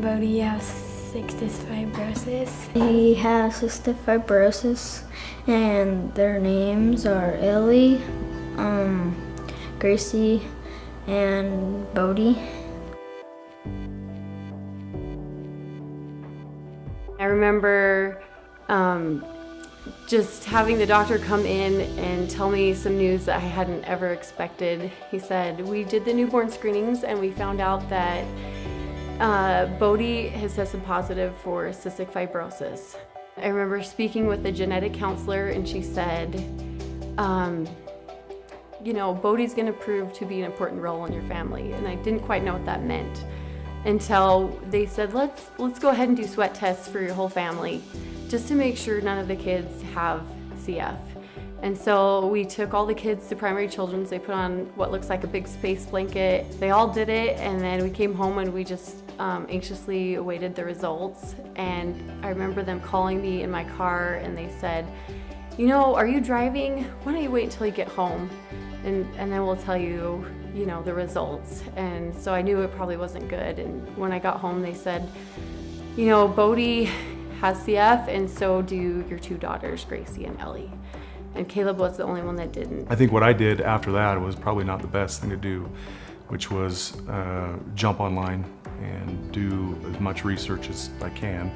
and Bodhi have cystic fibrosis. He has cystic fibrosis, and their names are Ellie, Gracie, and Bodhi. I remember just having the doctor come in and tell me some news that I hadn't ever expected. He said, we did the newborn screenings and we found out that Bodhi has tested positive for cystic fibrosis. I remember speaking with a genetic counselor and she said, you know, Bodhi's gonna prove to be an important role in your family. And I didn't quite know what that meant until they said, let's go ahead and do sweat tests for your whole family, just to make sure none of the kids have CF. And so we took all the kids to Primary Children's. They put on what looks like a big space blanket. They all did it, and then we came home and we just anxiously awaited the results. And I remember them calling me in my car and they said, you know, are you driving? Why don't you wait until you get home? And then we'll tell you, you know, the results. And so I knew it probably wasn't good. And when I got home, they said, you know, Bodhi has CF, and so do your two daughters, Gracie and Ellie. And Caleb was the only one that didn't. I think what I did after that was probably not the best thing to do, which was jump online and do as much research as I can.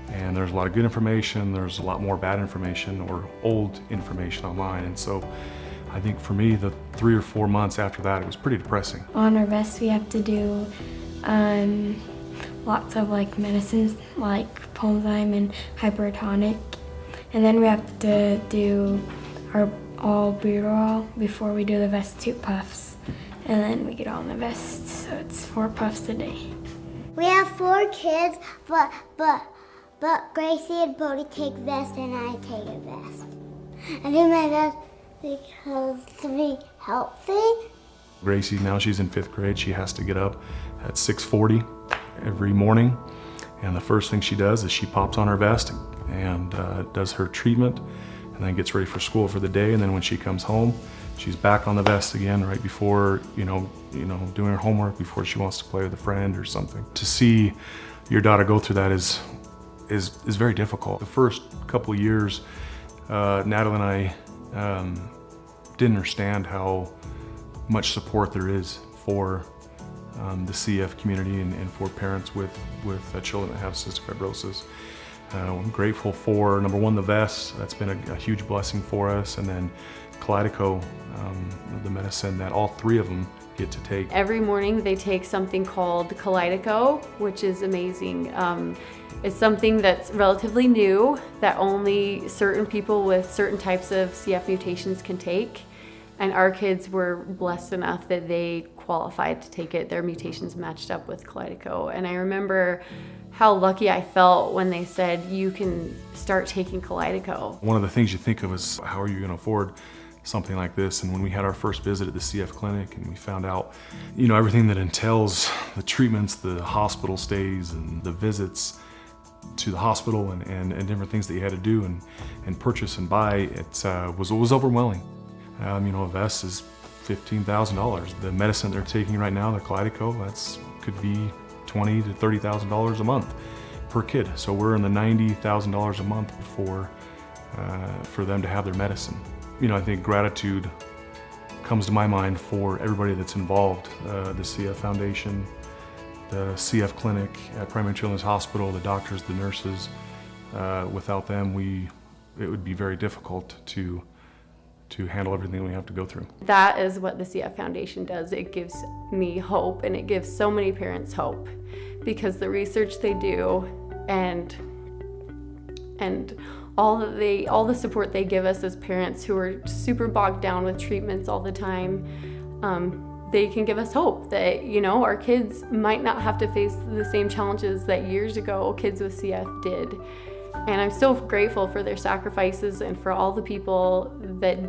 And there's a lot of good information, there's a lot more bad information or old information online. And so I think for me, the 3 or 4 months after that, it was pretty depressing. On our vest, we have to do lots of medicines like Pulmozyme and hypertonic. And then we have to do our albuterol before we do the vest 2 puffs. And then we get on the vest, so it's 4 puffs a day. We have 4 kids, but Gracie and Bodhi take vest and I take a vest. I do my vest because to be healthy. Gracie, now she's in 5th grade, she has to get up at 6:40 every morning. And the first thing she does is she pops on her vest and does her treatment and then gets ready for school for the day. And then when she comes home, she's back on the vest again right before, doing her homework, before she wants to play with a friend or something. To see your daughter go through that is very difficult. The first couple of years, Natalie and I didn't understand how much support there is for the CF community and for parents with children that have cystic fibrosis. I'm grateful for, number one, the vest. That's been a huge blessing for us. And then Kalydeco, the medicine that all 3 of them get to take. Every morning they take something called Kalydeco, which is amazing. It's something that's relatively new that only certain people with certain types of CF mutations can take. And our kids were blessed enough that they qualified to take it. Their mutations matched up with Kalydeco. And I remember how lucky I felt when they said, you can start taking Kalydeco. One of the things you think of is, how are you gonna afford something like this? And when we had our first visit at the CF clinic and we found out, everything that entails the treatments, the hospital stays and the visits to the hospital and different things that you had to do and purchase and buy, it was overwhelming. A vest is $15,000. The medicine they're taking right now, the Kalydeco, could be $20,000 to $30,000 a month per kid. So we're in the $90,000 a month for them to have their medicine. I think gratitude comes to my mind for everybody that's involved. The CF Foundation, the CF clinic at Primary Children's Hospital, the doctors, the nurses. Without them, it would be very difficult to handle everything we have to go through. That is what the CF Foundation does. It gives me hope, and it gives so many parents hope, because the research they do and all the support they give us as parents who are super bogged down with treatments all the time, they can give us hope that, our kids might not have to face the same challenges that years ago kids with CF did. And I'm so grateful for their sacrifices and for all the people that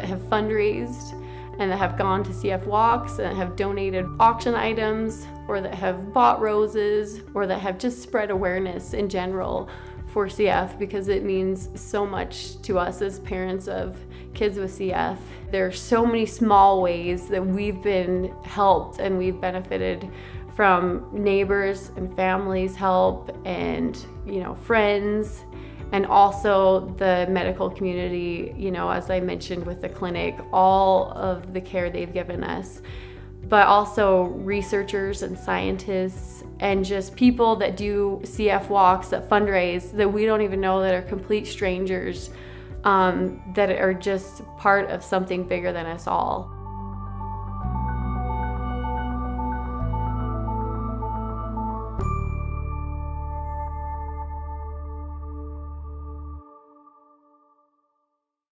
have fundraised and that have gone to CF walks and have donated auction items, or that have bought roses, or that have just spread awareness in general for CF because it means so much to us as parents of kids with CF. There are so many small ways that we've been helped and we've benefited from neighbors and families' help and, friends, and also the medical community, as I mentioned with the clinic, all of the care they've given us, but also researchers and scientists and just people that do CF walks, that fundraise, that we don't even know, that are complete strangers, that are just part of something bigger than us all.